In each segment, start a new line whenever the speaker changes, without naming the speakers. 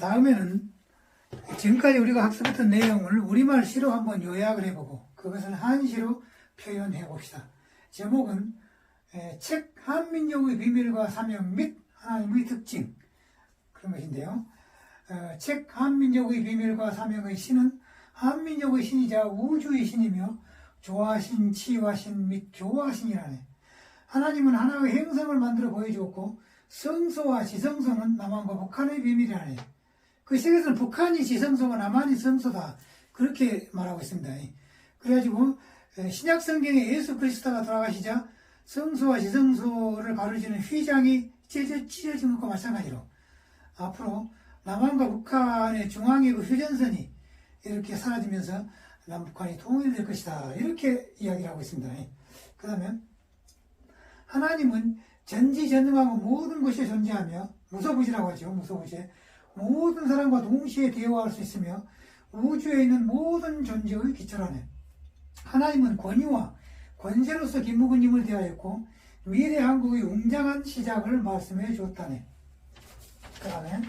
다음에는 지금까지 우리가 학습했던 내용을 우리말 시로 한번 요약을 해보고 그것을 한시로 표현해 봅시다. 제목은 책 한민족의 비밀과 사명 및 하나님의 특징 그런 것인데요. 책 한민족의 비밀과 사명의 신은 한민족의 신이자 우주의 신이며 조화신, 치화신 및 교화신이라네. 하나님은 하나의 행성을 만들어 보여주었고 성소와 지성소는 남한과 북한의 비밀이라네. 그 책에서는 북한이 지성소가 남한이 성소다 그렇게 말하고 있습니다. 그래가지고 신약 성경에 예수 그리스도가 돌아가시자 성소와 지성소를 가로지는 휘장이 찢어진 것과 마찬가지로 앞으로 남한과 북한의 중앙의 그 휴전선이 이렇게 사라지면서 남북한이 통일될 것이다 이렇게 이야기를 하고 있습니다. 그 다음에 하나님은 전지전능하고 모든 것이 존재하며 무소부지라고 하죠. 무소부지. 모든 사람과 동시에 대화할 수 있으며 우주에 있는 모든 존재의 기초라네. 하나님은 권위와 권세로서 김무근님을 대하였고 미래 한국의 웅장한 시작을 말씀해 주었다네. 그 다음에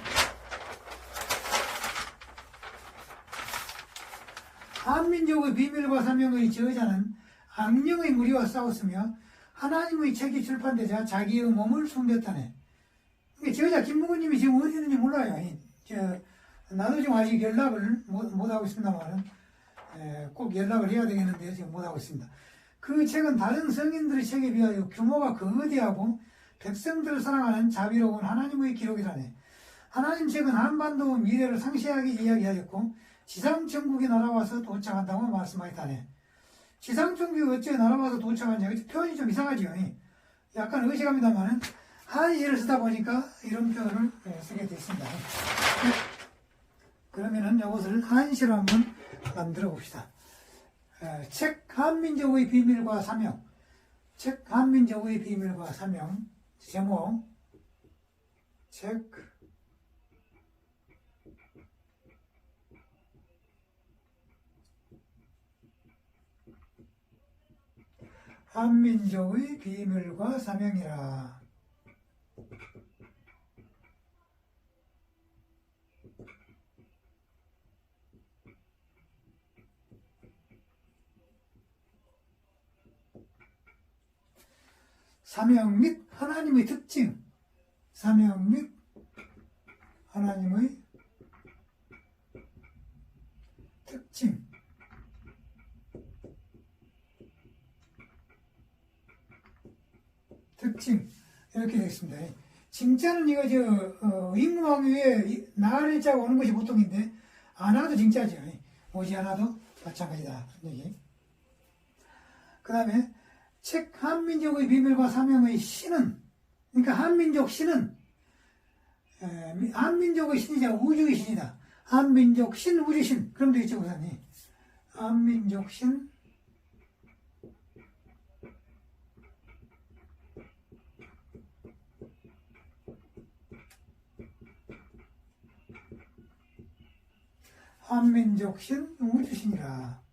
한민족의 비밀과 사명의 저자는 악령의 무리와 싸웠으며 하나님의 책이 출판되자 자기의 몸을 숨겼다네. 저자 김무근님이 지금 어디 있는지 몰라요. 나도 지금 아직 연락을 못하고 있습니다만 꼭 연락을 해야 되겠는데 지금 못하고 있습니다. 그 책은 다른 성인들의 책에 비하여 규모가 거대하고 백성들을 사랑하는 자비로운 하나님의 기록이라네. 하나님 책은 한반도 미래를 상세하게 이야기하였고 지상천국이 날아와서 도착한다고 말씀하였다네. 지상천국이 어째 날아와서 도착하냐 표현이 좀 이상하죠. 약간 의식합니다만 한시를 쓰다 보니까 이런 표현을 쓰게 됐습니다. 그러면은 이것을 한시로 한번 만들어 봅시다. 책 한민족의 비밀과 사명. 책 한민족의 비밀과 사명. 제목. 책 한민족의 비밀과 사명이라. 사명 및 하나님의 특징. 사명 및 하나님의 특징. 특징. 이렇게 되겠습니다. 징자는 이거 임무왕위에 나를 자가 오는 것이 보통인데 안 와도 징자죠. 오지 않아도 마찬가지다. 그 다음에 책 한민족의 비밀과 사명의 신은 그러니까 한민족 신은 한민족의 신이자 우주의 신이다. 한민족 신 우주신 그럼 되겠죠 우선이. 한민족 신 한민족 신 우주신이라.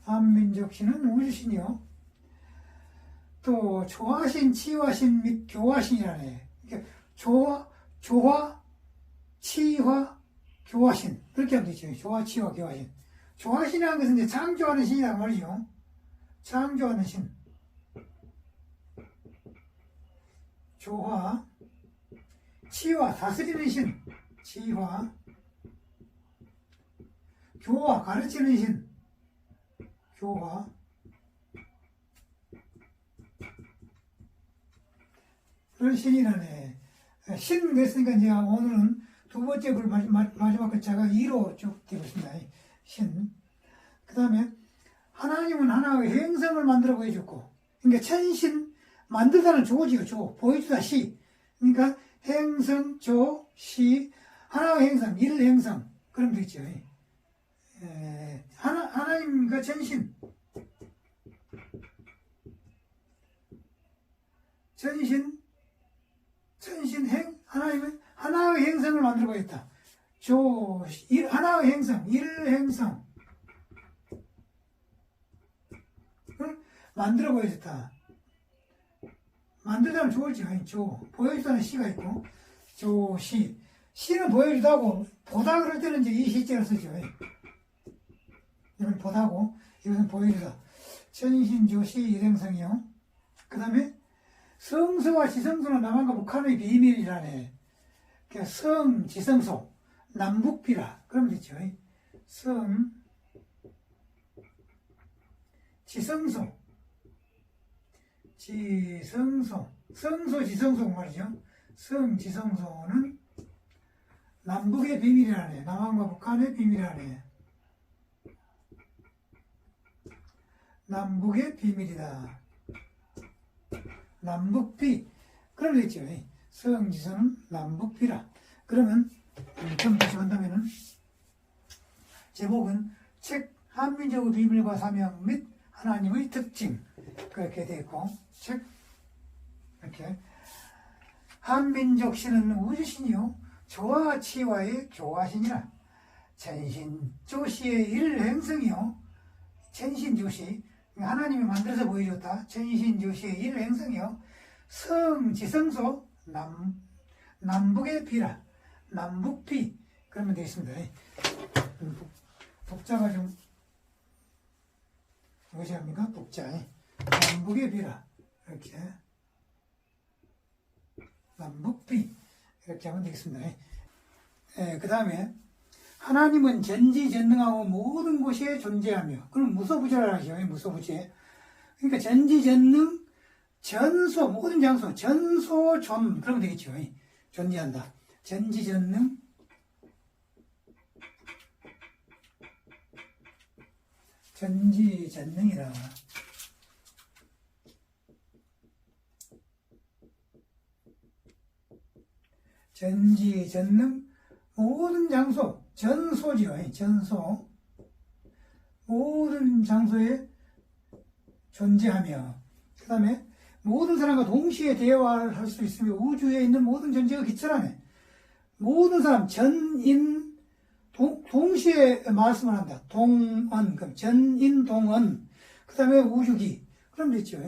한민족 신은 우주신이요. 또 조화신, 치화신 및 교화신이라네. 그러니까 조화, 치화, 교화신 그렇게 하면 되죠. 조화, 치화, 교화신. 조화신이라는 것은 이제 창조하는 신이란 말이죠. 창조하는 신. 조화, 치화, 다스리는 신. 치화, 교화, 가르치는 신. 교화, 그런 신이라네. 신 됐으니까 이제 오늘은 두 번째 글 마지막 글자가 2로 쭉 되고 있습니다. 신. 그 다음에 하나님은 하나의 행성을 만들어 보여줬고, 그러니까 천신 만들다는 조지요. 조 보여주다 시. 그러니까 행성, 조, 시 하나의 행성, 일행성 그러면 되겠죠. 하나님과 전신 하나님은 하나의 행성을 만들어 보였다. 하나의 행성, 일행성 만들어 보여줬다. 만들자면 좋을지, 아니, 보여주다는 시가 있고, 조시. 시는 보여주다고, 보다 그럴 때는 이제 이 시자를 쓰죠. 이건 보다고, 이것은 보여주다. 천신조시 일행성이요. 그 다음에, 성서와 지성소는 남한과 북한의 비밀이라네. 성, 지성소, 남북비라. 그러면 됐죠. 성, 지성소, 성소, 지성소 말이죠. 성, 지성소는 남북의 비밀이라네. 남한과 북한의 비밀이라네. 남북의 비밀이다. 남북비. 그러면 됐죠. 성, 지성은 남북비라. 그러면, 좀 다시 한다면은, 제목은 책 한민족의 비밀과 사명 및 하나님의 특징. 그렇게 되어 있고, 책, 이렇게. 한민족 신은 우주신이요. 조와 치와의 교화신이라. 천신조시의 일행성이요. 천신조시. 하나님이 만들어서 보여줬다. 천신조시의 일행성이요. 성, 지성소, 남북의 비라. 남북비. 그러면 되겠습니다. 북자가 좀, 무엇이 합니까? 북자. 남북의 비라. 이렇게. 남북비. 이렇게 하면 되겠습니다. 그 다음에, 하나님은 전지전능하고 모든 곳에 존재하며, 그럼 무소부재라 하죠. 무소부재. 그러니까 전지전능, 전소, 모든 장소, 전소존. 그러면 되겠죠. 존재한다. 전지전능, 전지전능이라. 전지전능, 모든 장소, 전소지요. 전소. 모든 장소에 존재하며, 그 다음에 모든 사람과 동시에 대화를 할 수 있으며, 우주에 있는 모든 존재가 기철하네. 모든 사람, 전인, 동시에 말씀을 한다. 동언, 그럼 전인, 동언. 그 다음에 우주기. 그럼 됐죠.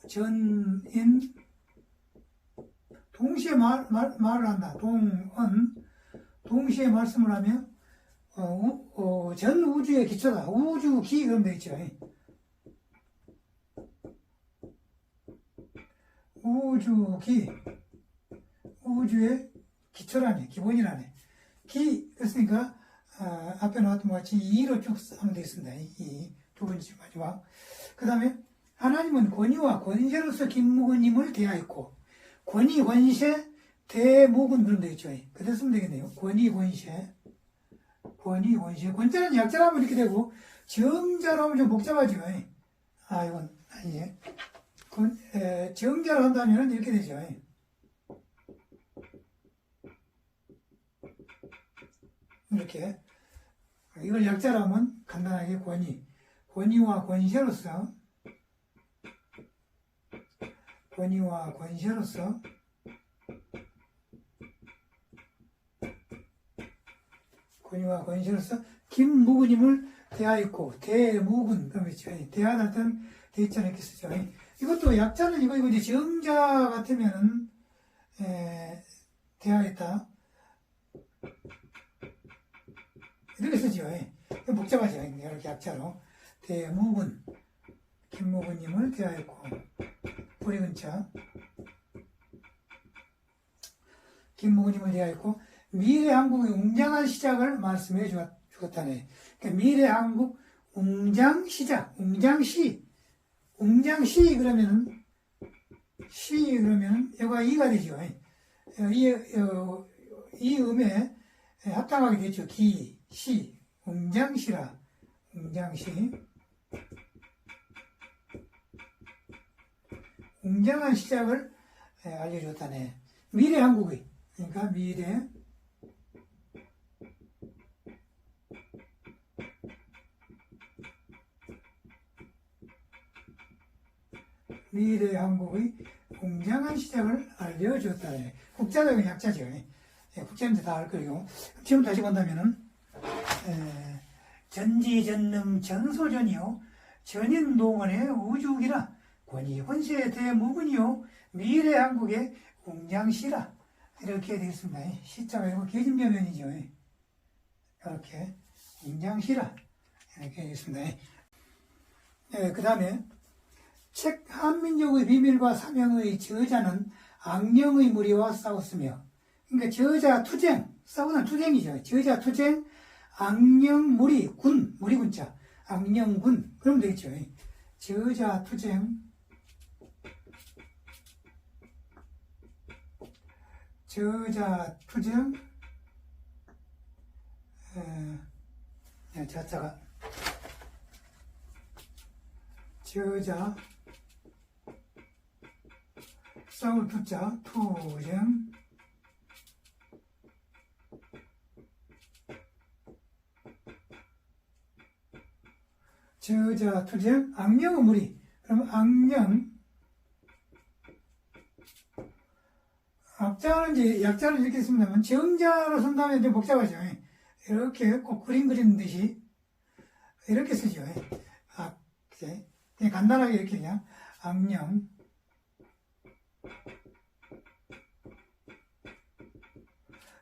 전인, 동시에 말을 한다. 동언. 동시에 말씀을 하며, 전 우주의 기초다. 우주기. 그럼 되겠죠. 우주기. 우주의 기초라네. 기본이라네. 기, 그랬으니까, 앞에 나왔던 것 같이 2로 쭉 하면 되겠습니다. 2. 두 번째 마지막. 그 다음에, 하나님은 권위와 권세로서 김무근님을 대하였고, 권위, 권세, 대목은 그럼 되겠죠. 그대로 쓰면 되겠네요. 권위, 권세. 권위, 권세. 권자는 약자로 하면 이렇게 되고, 정자로 하면 좀 복잡하죠. 이건 아니에요. 정자로 한다면 이렇게 되죠. 이렇게. 이걸 약자로 하면 간단하게 권위. 권위와 권세로서. 권위와 권세로서. 권위와 권세로서 김무근님을 대하였고, 대무근, 그렇죠. 대하다 땐 대자를 이렇게 쓰죠. 이것도 약자는 이거 이제 정자 같으면은, 대하였다. 이렇게 쓰죠. 복잡하죠. 이렇게 약자로. 대무근, 김무근님을 대하였고, 보리근자. 김무근님을 대하였고, 미래 한국의 웅장한 시작을 말씀해 주었다네. 그러니까 미래 한국 웅장 시작, 웅장시. 웅장시 그러면은, 시 그러면, 여기가 이가 되죠. 이 음에 합당하게 되죠. 기, 시, 웅장시라. 웅장시. 웅장한 시작을 알려줬다네. 미래 한국의. 그러니까 미래 한국의 웅장한 시작을 알려줬다네. 국자적인 약자죠. 국자인데 다 알 거예요. 지금 다시 본다면은, 전지전능 전소전이요. 전인동원의 우주기라. 권위 혼세에 대해 무근이요 미래 한국의 웅장시라 이렇게 되겠습니다. 시자가 이거 계진변면이죠. 이렇게 웅장시라 이렇게 되겠습니다. 그 다음에 책 한민족의 비밀과 사명의 저자는 악령의 무리와 싸웠으며, 그러니까 저자 투쟁, 싸우는 투쟁이죠. 저자 투쟁, 악령 무리, 군, 무리군자, 악령군, 그러면 되겠죠. 저자 투쟁, 자자가, 저자, 싸울 투자, 투쟁, 저자 투쟁, 악령의 무리. 그럼 악령, 악자는 이제 약자를 이렇게 쓰면 정자로 쓴 다음에 좀 복잡하죠. 이렇게 꼭 그림 그리는 듯이 이렇게 쓰죠. 그냥 간단하게 이렇게 그냥 악령,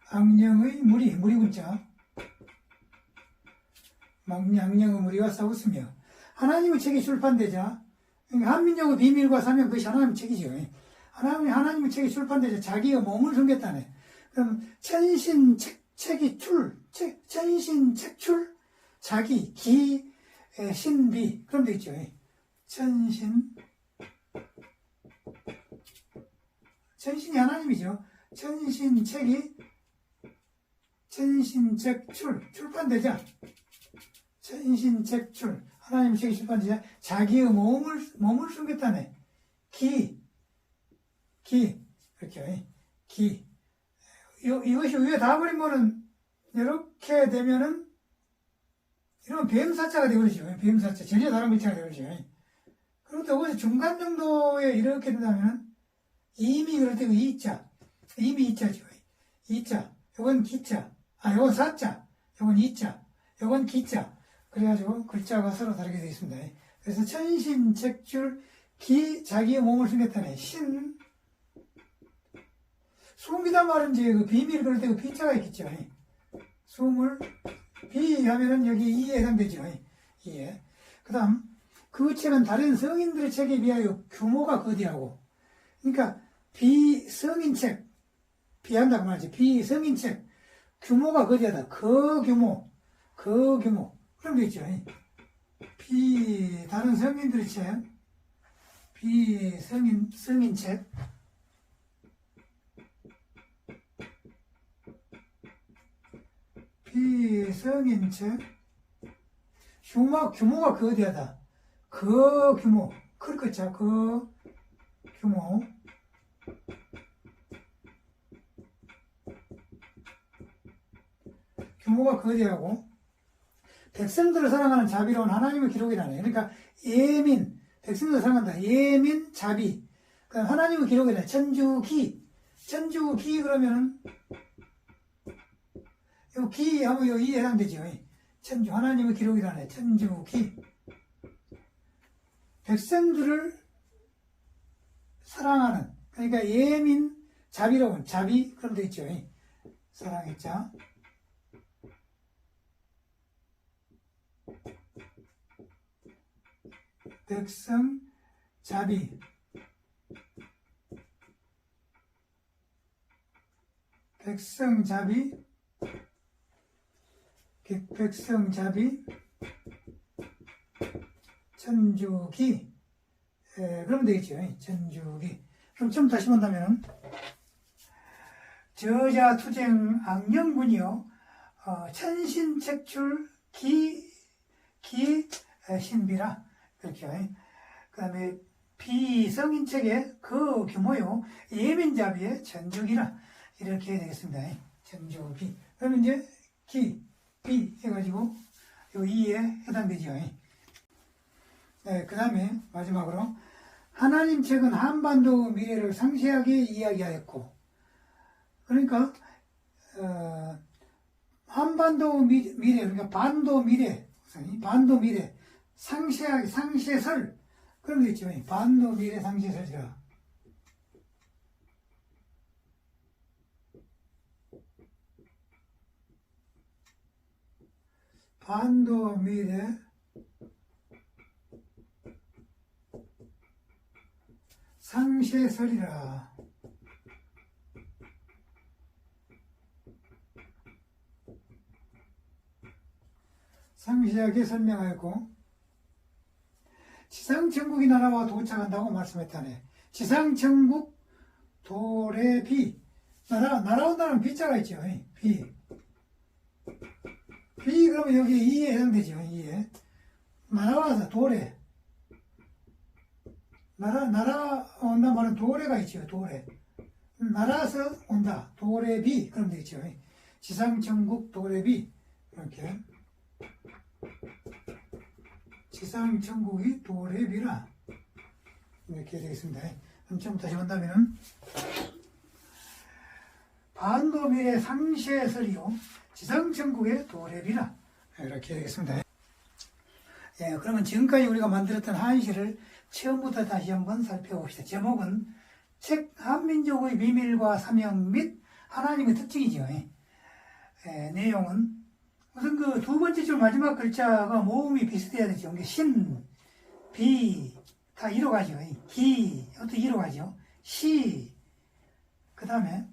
악령의 무리, 무리군자, 악령의 무리와 싸웠으며, 하나님의 책이 출판되자, 그러니까 한민족의 비밀과 사명, 그것이 하나님의 책이죠. 하나님의 책이 출판되자 자기가 몸을 숨겼다네. 그럼 천신 책이 천신 책출, 자기, 기, 신비, 그럼 되겠죠. 천신이 하나님이죠. 천신책출, 출판되자. 천신책출, 하나님 책이 출판되자 자기의 몸을 숨겼다네. 이렇게, 이것이 위에 다 버리면은, 이렇게 되면은, 이러면 뱀사자가 되어버리죠. 뱀사자. 전혀 다른 글자가 되어버리죠. 그렇다고 해서 중간 정도에 이렇게 된다면은, 이미 그럴 때 이자. 이미 이자죠. 이자. 요건 기자. 요건 사자. 요건 이자. 요건 기자. 그래가지고 글자가 서로 다르게 되어 있습니다. 그래서 천신책출, 자기의 몸을 숨겼다네. 숨기단 말은 이제 그 비밀 그럴 때 그 비자가 있겠죠. 숨을, 비하면은 여기 이에 해당되죠. 이에. 그 다음, 그 책은 다른 성인들의 책에 비하여 규모가 거대하고, 그러니까 비성인책, 비한다고 말하지. 비성인책, 규모가 거대하다. 거규모. 그럼 되겠죠. 다른 성인들의 책, 성인책, 비성인책, 규모가 거대하다. 규모, 클 것자, 규모, 규모가 거대하고, 백성들을 사랑하는 자비로운 하나님의 기록이라네. 그러니까 백성들을 사랑한다. 예민, 자비. 그러니까 하나님의 기록이라네. 천주기 그러면은 요 기 하면 요 이에 해당되죠. 천주, 하나님의 기록이라네. 천주기. 백성들을 사랑하는, 그러니까 예민, 자비로운, 자비, 그럼 되겠죠. 사랑했자. 백성, 자비. 백성, 자비. 천주기. 그러면 되겠죠. 천주기. 그럼 좀 다시 본다면, 저자 투쟁 악령군이요, 천신책출 신비라. 그렇죠. 그 다음에 비성인책의 그 규모요, 예민자비의 천주기라. 이렇게 되겠습니다. 천주기. 그러면 이제 비 해가지고 요 이에 해당되죠. 그 다음에 마지막으로 하나님 책은 한반도 미래를 상세하게 이야기하였고, 그러니까 한반도 미래, 그러니까 반도 미래, 상세하게, 상세설, 그런 게 있죠. 반도 미래 상시설이라. 반도 미래 상시설이라. 상시하게 설명하였고, 지상천국이 나라와 도착한다고 말씀했다네. 지상천국 도래비. 나라 온다는 비자가 있죠. 비. 비 그러면 여기 이에 해당되죠. 이에. 날아와서 도래. 나라 온다 말은 도래가 있죠. 도래. 날아서 온다. 도래비. 그러면 되겠죠. 지상천국 도래비. 이렇게. 지상천국이 도래비라. 이렇게 되겠습니다. 그럼 좀 다시 본다면은, 반도미래 상시설이요. 지상천국의 도래비라. 이렇게 되겠습니다. 예, 그러면 지금까지 우리가 만들었던 한시를 처음부터 다시 한번 살펴봅시다. 제목은 책 한민족의 비밀과 사명 및 하나님의 특징이죠. 내용은 우선 그 두 번째 줄 마지막 글자가 모음이 비슷해야 되죠. 신, 비, 다 이로 가죠. 기, 이것도 이로 가죠. 시, 그 다음에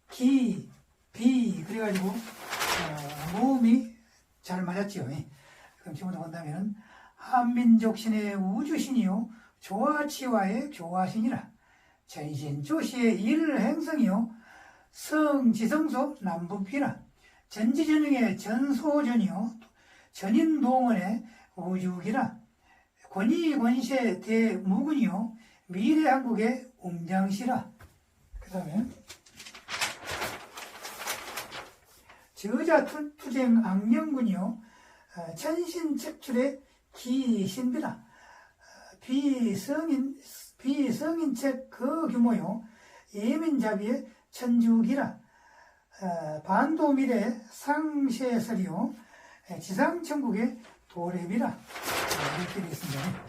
기, 비, 그래가지고, 모음이 잘 맞았죠. 그럼 지금부터 본다면, 한민족 신의 우주신이요, 조화치와의 조화신이라, 전신, 조시의 일행성이요, 성지성소 남북비라, 전지전능의 전소전이요, 전인동원의 우주기라, 권위권세 대무군이요, 미래한국의 웅장시라. 그 다음에 저자투쟁 악령군이요, 천신책출의 기신비라, 비성인책 그 규모요, 예민자비의 천주기라, 반도미래 상시설이요, 지상천국의 도래비라. 이렇게 되겠습니다.